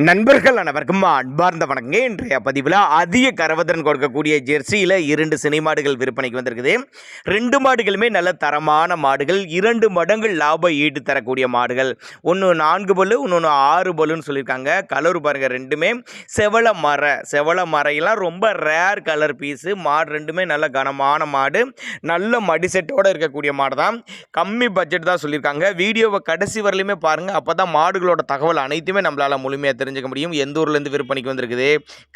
நண்பர்கள் அனைவருக்கும் அன்பார்ந்த வணக்கங்க. இன்றைய பதிவில் அதிக கரவத்திறன் கொடுக்கக்கூடிய ஜெர்சியில் 2 சினை மாடுகள் விற்பனைக்கு வந்திருக்குது. 2 மாடுகளுமே நல்ல தரமான மாடுகள், 2 மடங்கு லாபம் ஈடு தரக்கூடிய மாடுகள். ஒன்று 4 பல்லு, இன்னொன்று 6 பல்லுன்னு சொல்லியிருக்காங்க. கலர் பாருங்கள், ரெண்டுமே செவல மரையெல்லாம் ரொம்ப ரேர் கலர் பீஸு. மாடு ரெண்டுமே நல்ல கனமான மாடு, நல்ல மடி செட்டோடு இருக்கக்கூடிய மாடு தான். கம்மி பட்ஜெட் தான் சொல்லியிருக்காங்க. வீடியோவை கடைசி வரலையுமே பாருங்கள், அப்போ தான் மாடுகளோட தகவல் அனைத்துமே நம்மளால் முழுமையாக தெரிஞ்சுக்க முடியும். எந்த ஊர்லேருந்து விற்பனைக்கு வந்திருக்குது,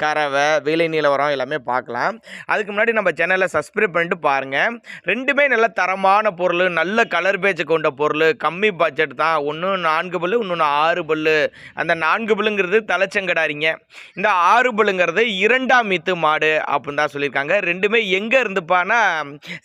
கறவை, விலை நிலவரம் எல்லாமே பார்க்கலாம். அதுக்கு முன்னாடி நம்ம சேனலை சப்ஸ்கிரைப் பண்ணிட்டு பாருங்கள். ரெண்டுமே நல்ல தரமான பொருள், நல்ல கலர் பேஜ் கொண்ட பொருள், கம்மி பட்ஜெட் தான். ஒன்று 4 பல்லு, இன்னொன்று 6 பல்லு. அந்த 4 பல்லுங்கிறது தலைச்சங்கடாரிங்க, இந்த 6 பல்லுங்கிறது 2ஆம் ஈத்து மாடு அப்படின்னு தான் சொல்லியிருக்காங்க. ரெண்டுமே எங்கே இருந்துப்பானா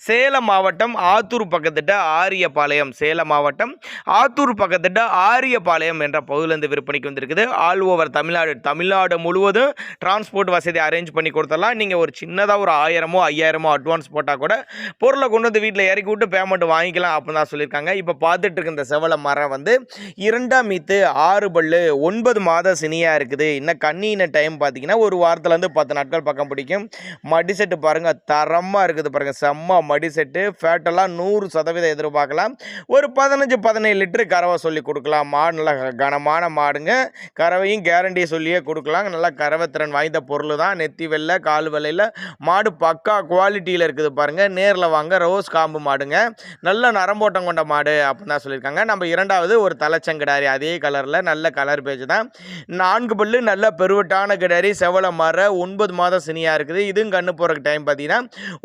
சேலம் மாவட்டம் ஆத்தூர் பக்கத்திட்ட ஆரியபாளையம், சேலம் மாவட்டம் ஆத்தூர் பக்கத்திட்ட ஆரியபாளையம் என்ற பகுதியிலிருந்து விற்பனைக்கு வந்திருக்குது. ஆல் ஓவர் தமிழ்நாடு முழுவதும் டிரான்ஸ்போர்ட் வசதி அரேஞ்ச் பண்ணி கொடுத்தலாம். நீங்கள் ஒரு சின்னதாக ஒரு 1000மோ 5000மோ அட்வான்ஸ் போட்டால் கூட பொருளை கொண்டு வந்து வீட்டில் இறக்கி விட்டு பேமெண்ட் வாங்கிக்கலாம் அப்படின்னு தான் சொல்லியிருக்காங்க. இப்போ பார்த்துட்டு இருக்க இந்த செவல மரம் வந்து 2ஆம் ஈத்து 6 பல்லு, 9 மாத சினியாக இருக்குது. இன்னும் கண்ணின டைம் பார்த்தீங்கன்னா ஒரு வாரத்துலேருந்து 10 நாட்கள் பக்கம் பிடிக்கும். மடி செட்டு பாருங்கள், தரமாக இருக்குது பாருங்கள், செம்ம மடி செட்டு. ஃபேட்டெல்லாம் 100% எதிர்பார்க்கலாம். ஒரு 15-17 லிட்டரு கறவை சொல்லி கொடுக்கலாம். மாடு நல்லா கனமான மாடுங்க, கறவையும் கேரண்டியை சொல்லியே கொடுக்கலாம். நல்லா கறவை திறன் வாய்ந்த பொருள் தான். நெத்தி வெள்ளை, கால் வெள்ளையில் மாடு பக்கா குவாலிட்டியில் இருக்குது பாருங்கள். நேரில் வாங்க. ரோஸ் காம்பு மாடுங்க, நல்ல நரம்போட்டம் கொண்ட மாடு அப்படின்னு தான் சொல்லியிருக்காங்க. நம்ம 2வது ஒரு தலைச்சங்கிடாரி, அதே கலரில் நல்ல கலர் பேஜ் தான். 4 பல்லு, நல்ல பெருவட்டான கிடாரி, செவல மர, 9 மாதம் சினியாக இருக்குது. இதுவும் கண்ணு போகிறக்கு டைம் பார்த்தீங்கன்னா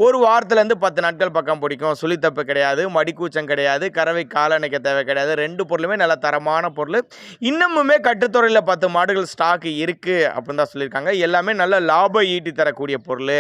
ஒரு வாரத்துலேருந்து 10 நாட்கள் பக்கம் பிடிக்கும். சுழித்தப்பு கிடையாது, மடிக்கூச்சம் கிடையாது, கறவை காலணைக்க தேவை கிடையாது. 2 பொருளுமே நல்ல தரமான பொருள். இன்னமுமே கட்டுத்துறையில் 10 மாடுகள் ஸ்டாக் இருக்குது அப்படின்னு தான் சொல்லியிருக்காங்க. எல்லாமே நல்ல லாபம் ஈட்டி தரக்கூடிய பொருள்,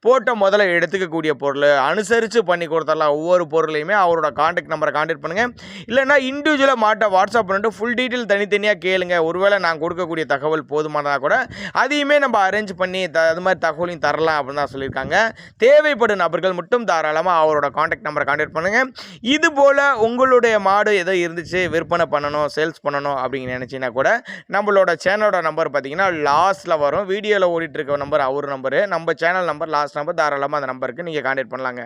போட்ட முதல்ல எடுத்துக்கக்கூடிய பொருள், அனுசரித்து பண்ணி கொடுத்துடலாம். ஒவ்வொரு பொருளையுமே அவரோட கான்டாக்ட் நம்பரை கான்டாக்ட் பண்ணுங்கள். இல்லைனா இண்டிவிஜுவலாக மாட்டை வாட்ஸ்அப் பண்ணிட்டு ஃபுல் டீட்டெயில் தனித்தனியாக கேளுங்க. ஒருவேளை நான் கொடுக்கக்கூடிய தகவல் போதுமானதாக கூட அதையுமே நம்ம அரேஞ்ச் பண்ணி அது மாதிரி தகவலையும் தரலாம் அப்படின்னு தான் சொல்லியிருக்காங்க. தேவைப்படும் நபர்கள் மட்டும் தாராளமாக அவரோட கான்டாக்ட் நம்பரை கான்டாக்ட் பண்ணுங்கள். இது போல் உங்களுடைய மாடு ஏதோ இருந்துச்சு, விற்பனை பண்ணணும், சேல்ஸ் பண்ணணும் அப்படின்னு நினச்சிங்கன்னா கூட நம்மளோட சேனலோட நம்பர் பார்த்தீங்கன்னா லாஸ்ட்டில் வரும். வீடியோவில் ஓடிட்டு இருக்க நம்பர் அவர் நம்பரு, நம்ம சேனல் நம்பர் லாஸ்ட் நம்பர். தாராளமாக அந்த நம்பருக்கு நீங்கள் கான்டாக்ட் பண்ணலாங்க.